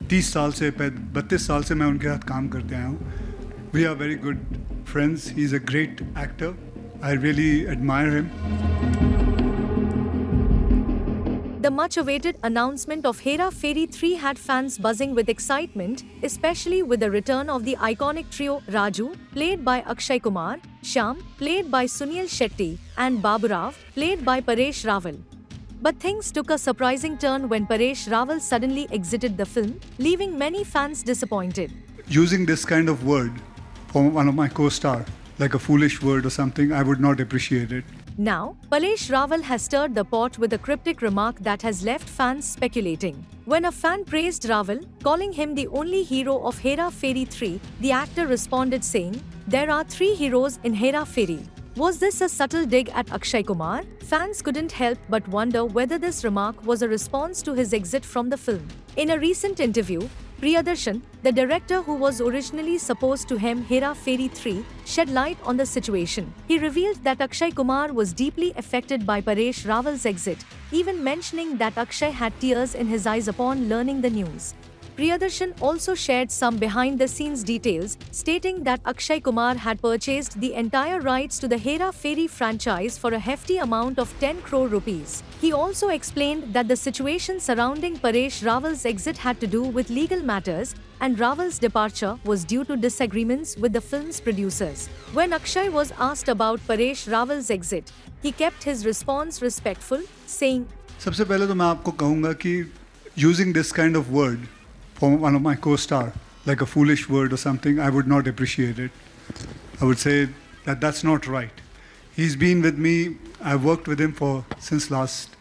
30 साल से 32 साल से मैं उनके साथ काम करते आया हूँ. We are very good friends. He's a great actor. I really admire him. The much-awaited announcement of Hera Fairy 3 had fans buzzing with excitement, especially with the return of the iconic trio Raju, played by Akshay Kumar, Shyam, played by Sunil Shetty, and Babu Rao, played by Paresh Rawal. But things took a surprising turn when Paresh Rawal suddenly exited the film, leaving many fans disappointed. Using this kind of word for one of my co-star, like a foolish word or something, I would not appreciate it. Now, Paresh Rawal has stirred the pot with a cryptic remark that has left fans speculating. When a fan praised Rawal, calling him the only hero of Hera Fairy 3, the actor responded saying, "There are 3 heroes in Hera Fairy." Was this a subtle dig at Akshay Kumar? Fans couldn't help but wonder whether this remark was a response to his exit from the film. In a recent interview, Priyadarshan, the director who was originally supposed to helm Hera Fairy 3, shed light on the situation. He revealed that Akshay Kumar was deeply affected by Paresh Rawal's exit, even mentioning that Akshay had tears in his eyes upon learning the news. Priyadarshan also shared some behind-the-scenes details, stating that Akshay Kumar had purchased the entire rights to the Hera Fairy franchise for a hefty amount of 10 crore rupees. He also explained that the situation surrounding Paresh Rawal's exit had to do with legal matters, and Rawal's departure was due to disagreements with the film's producers. When Akshay was asked about Paresh Rawal's exit, he kept his response respectful, saying, सबसे पहले तो मैं आपको कहूँगा कि using this kind of word for one of my co-star, like a foolish word or something, I would not appreciate it. I would say that that's not right. He's been with me, I've worked with him since last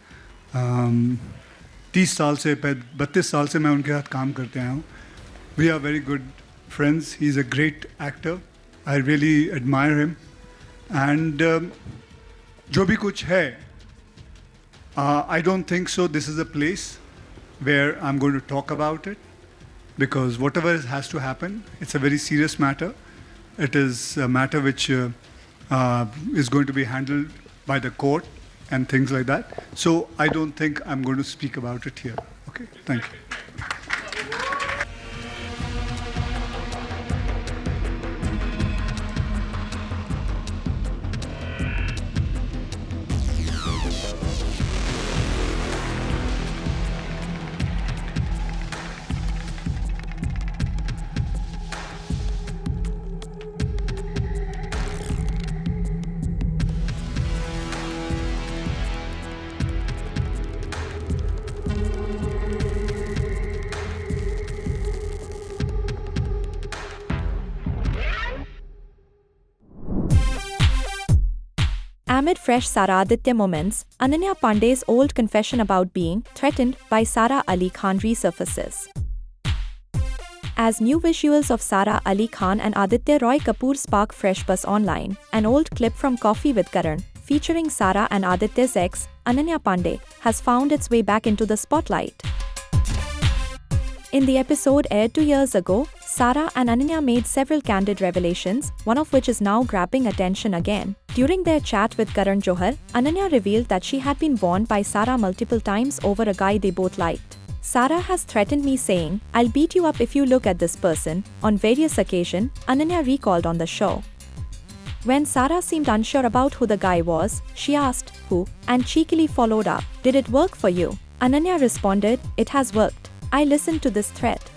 30 साल से 32 साल से मैं उनके साथ काम करते आया हूँ. We are very good friends. He's a great actor. I really admire him. And जो भी कुछ है, I don't think so this is a place where I'm going to talk about it, because whatever has to happen, it's a very serious matter. It is a matter which is going to be handled by the court and things like that. So I don't think I'm going to speak about it here. Okay, thank you. Amid fresh Sara Aditya moments, Ananya Pandey's old confession about being threatened by Sara Ali Khan resurfaces. As new visuals of Sara Ali Khan and Aditya Roy Kapoor spark fresh buzz online, an old clip from Coffee with Karan, featuring Sara and Aditya's ex, Ananya Pandey, has found its way back into the spotlight. In the episode aired 2 years ago, Sara and Ananya made several candid revelations, one of which is now grabbing attention again. During their chat with Karan Johar, Ananya revealed that she had been warned by Sara multiple times over a guy they both liked. Sara has threatened me saying, "I'll beat you up if you look at this person," on various occasions, Ananya recalled on the show. When Sara seemed unsure about who the guy was, she asked, "Who?" and cheekily followed up, "Did it work for you?" Ananya responded, "It has worked. I listened to this threat."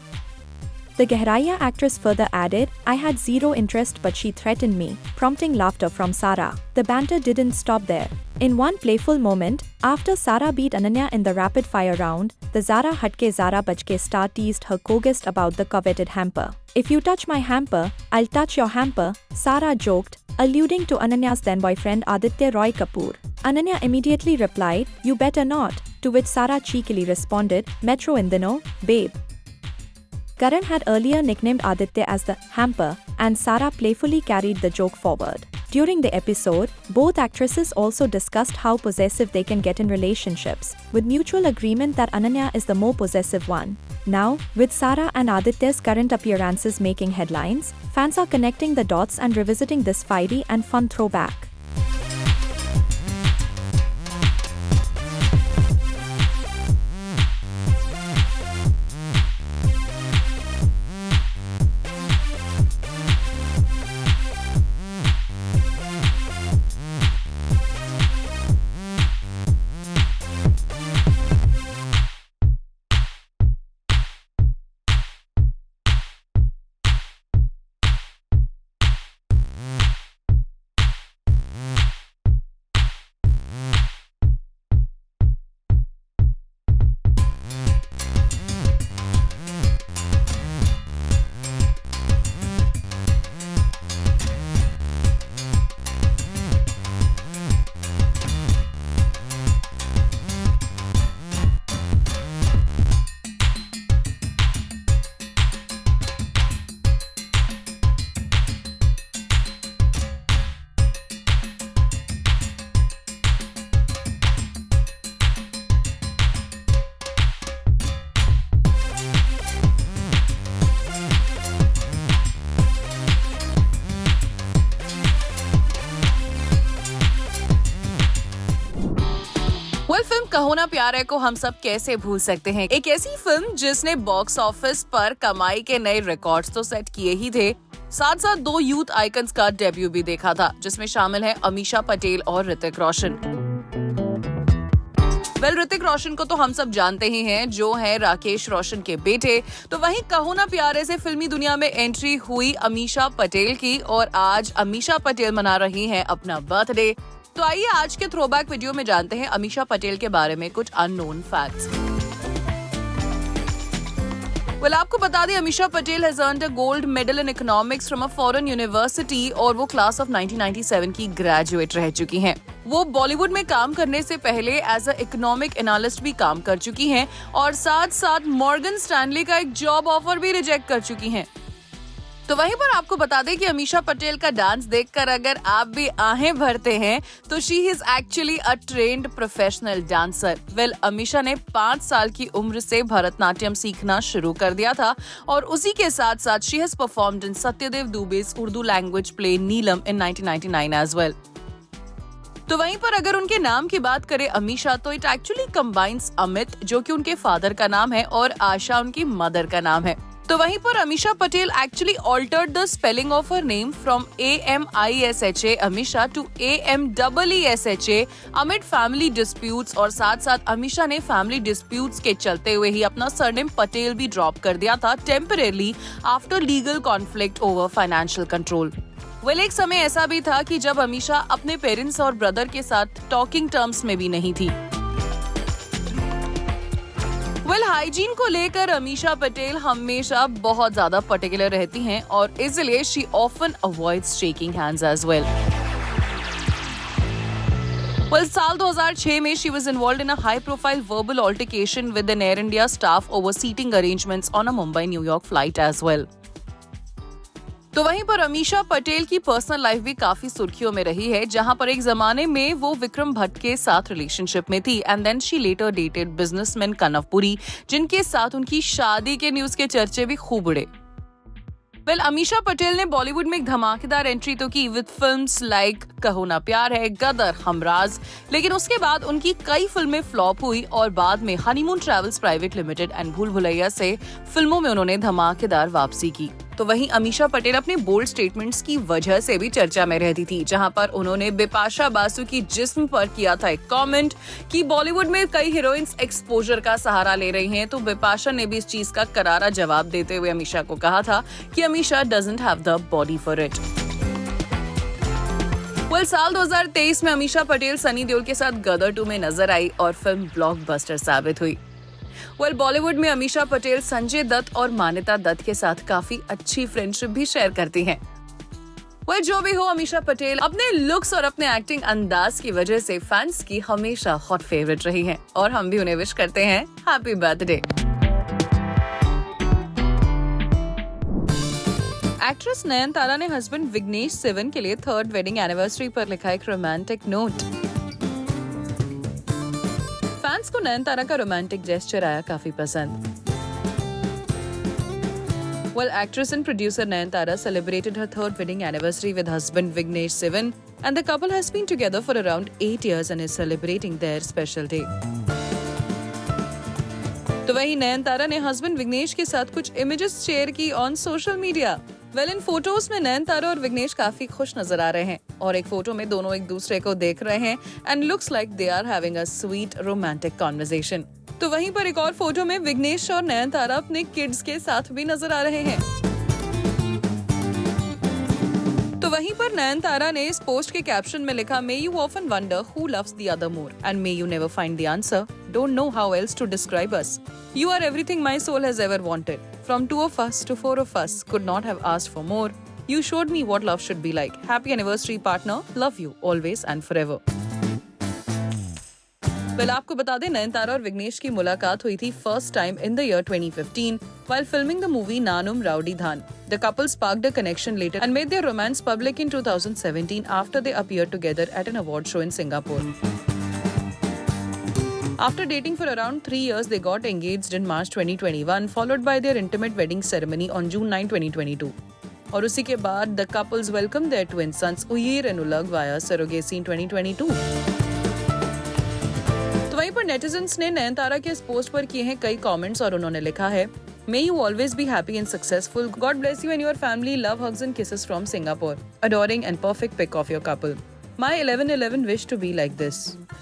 The Gehraiya actress further added, "I had zero interest but she threatened me," prompting laughter from Sara. The banter didn't stop there. In one playful moment, after Sara beat Ananya in the rapid-fire round, the Zara Hatke Zara Bachke star teased her co-guest about the coveted hamper. "If you touch my hamper, I'll touch your hamper," Sara joked, alluding to Ananya's then-boyfriend Aditya Roy Kapoor. Ananya immediately replied, "You better not," to which Sara cheekily responded, "Metro in dino, babe." Karan had earlier nicknamed Aditya as the hamper, and Sara playfully carried the joke forward. During the episode, both actresses also discussed how possessive they can get in relationships, with mutual agreement that Ananya is the more possessive one. Now, with Sara and Aditya's current appearances making headlines, fans are connecting the dots and revisiting this fiery and fun throwback. Film कहो ना प्यार है को हम सब कैसे भूल सकते हैं। एक ऐसी फिल्म जिसने बॉक्स ऑफिस पर कमाई के नए रिकॉर्ड्स तो सेट किए ही थे, साथ साथ 2 यूथ आइकन्स का डेब्यू भी देखा था, जिसमें शामिल है अमीषा पटेल और ऋतिक रोशन। ऋतिक रोशन को तो हम सब जानते ही हैं, जो है राकेश रोशन के बेटे। तो वहीं कहो ना प्यारे से फिल्मी दुनिया में एंट्री हुई अमीषा पटेल की, और आज अमीषा पटेल मना रही हैं अपना बर्थडे। तो आइए आज के थ्रोबैक वीडियो में जानते हैं अमीषा पटेल के बारे में कुछ अननोन फैक्ट्स। आपको बता दें, Amisha Patel has earned a gold medal in economics from a foreign university, और वो क्लास ऑफ 1997 की ग्रेजुएट रह चुकी हैं। वो बॉलीवुड में काम करने से पहले एज अ इकोनॉमिक एनालिस्ट भी काम कर चुकी हैं, और साथ साथ मॉर्गन स्टैनली का एक जॉब ऑफर भी रिजेक्ट कर चुकी हैं। तो वहीं पर आपको बता दें कि अमीषा पटेल का डांस देखकर अगर आप भी आहें भरते हैं तो she is actually a trained professional dancer. Ameesha ने 5 साल की उम्र से भरतनाट्यम सीखना शुरू कर दिया था, और उसी के साथ साथ she has performed in Satyadev Dubey's Urdu language play Neelam in 1999 as well. तो वहीं पर अगर उनके नाम की बात करें अमीषा, तो इट एक्चुअली कंबाइंस अमित, जो कि उनके फादर का नाम है, और आशा उनकी मदर का नाम है। तो वहीं पर Ameesha Patel actually altered the spelling of her name from AMISHA Amisha to AMEESHA amid family disputes, और साथ साथ अमीषा ने फैमिली डिस्प्यूट्स के चलते हुए ही अपना सरनेम पटेल भी ड्रॉप कर दिया था temporarily after legal conflict over financial control. एक समय ऐसा भी था कि जब अमीषा अपने पेरेंट्स और ब्रदर के साथ टॉकिंग टर्म्स में भी नहीं थी। हाइजीन को लेकर अमीषा पटेल हमेशा बहुत ज्यादा पर्टिकुलर रहती हैं, और इसलिए she often avoids shaking hands as well. साल 2006 में she was involved in a high profile verbal altercation with an Air India staff over seating arrangements on a Mumbai New York flight as well. तो वहीं पर अमीषा पटेल की पर्सनल लाइफ भी काफी सुर्खियों में रही है, जहां पर एक जमाने में वो विक्रम भट्ट के साथ रिलेशनशिप में थी, and then she later dated businessman Kanav Puri, जिनके साथ उनकी शादी के न्यूज के चर्चे भी खूब उड़े। अमीषा पटेल ने बॉलीवुड में एक धमाकेदार एंट्री तो की विद फिल्म्स लाइक कहो ना प्यार है, गदर, हमराज, लेकिन उसके बाद उनकी कई फिल्में फ्लॉप हुई, और बाद में honeymoon travels private limited and भूल भुलैया से फिल्मों में उन्होंने धमाकेदार वापसी की। तो वहीं अमीषा पटेल अपने बोल्ड स्टेटमेंट्स की वजह से भी चर्चा में रहती थी, जहां पर उन्होंने बिपाशा बासु की जिस्म पर किया था एक कमेंट कि बॉलीवुड में कई हीरोइंस एक्सपोजर का सहारा ले रही हैं। तो बिपाशा ने भी इस चीज का करारा जवाब देते हुए अमीषा को कहा था कि Amisha doesn't have the body for it. साल 2023 में अमीषा पटेल सनी देओल के साथ गदर 2 में नजर आई, और फिल्म ब्लॉकबस्टर साबित हुई। बॉलीवुड में अमीषा पटेल संजय दत्त और मान्यता दत्त के साथ काफी अच्छी फ्रेंडशिप भी शेयर करती हैं। जो भी हो, अमीषा पटेल अपने लुक्स और अपने एक्टिंग अंदाज की वजह से फैंस की हमेशा हॉट फेवरेट रही हैं, और हम भी उन्हें विश करते हैं हैप्पी बर्थडे। एक्ट्रेस नयनतारा ने हस्बैंड विघ्नेश शिवन के लिए 3rd वेडिंग एनिवर्सरी पर लिखा एक रोमांटिक नोट। फैंस को नयनतारा का रोमांटिक जेस्चर आया काफी पसंद। Actress and producer Nayanthara celebrated her 3rd wedding anniversary with husband Vignesh Sivan, and the couple has been together for around 8 years and is celebrating their special day. तो वहीं नयनतारा ने husband Vighnesh के साथ कुछ images share की on social media. In photos में नयनतारा और विघ्नेश काफी खुश नजर आ रहे हैं, और एक फोटो में दोनों एक दूसरे को देख रहे हैं, and looks like they are having a sweet romantic conversation. तो वहीं पर एक और फोटो में विघ्नेश और नयनतारा अपने किड्स के साथ भी नजर आ रहे हैं। तो वहीं पर नयनतारा ने इस पोस्ट के कैप्शन में लिखा, may you often wonder who loves the other more and may you never find the answer, don't know how else to describe us, you are everything my soul has ever wanted, from 2 of us to 4 of us, could not have asked for more, you showed me what love should be like, happy anniversary partner, love you always and forever। आपको बता दें, नयनतारा और विघ्नेश की मुलाकात हुई थी first time in the year 2015 while filming the movie Nanum Rowdy Dhan. The couple sparked a connection later and made their romance public in 2017 after they appeared together at an award show in Singapore. After dating for around 3 years, they got engaged in March 2021, followed by their intimate wedding ceremony on June 9, 2022. और उसी के बाद the couples welcomed their twin sons Uyir and Ulagh via surrogacy in 2022. पर netizens ने नयनतारा के इस post पर किए हैं कई कमेंट्स और उन्होंने लिखा है, May you always be happy and successful. God bless you and your family. Love, hugs and kisses from Singapore. Adoring and perfect pic of your couple. My 11/11 wish to be like this.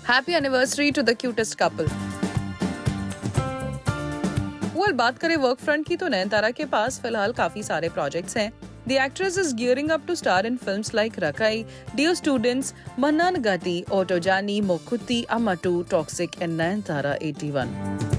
Happy anniversary to the cutest couple. well, बात करें work front की तो नयनतारा के पास फिलहाल काफी सारे projects हैं. The actress is gearing up to star in films like Rakai, Dear Students, Mannan Gati, Otto Jani, Mokutti, Amatu, Toxic and Nayantara 81.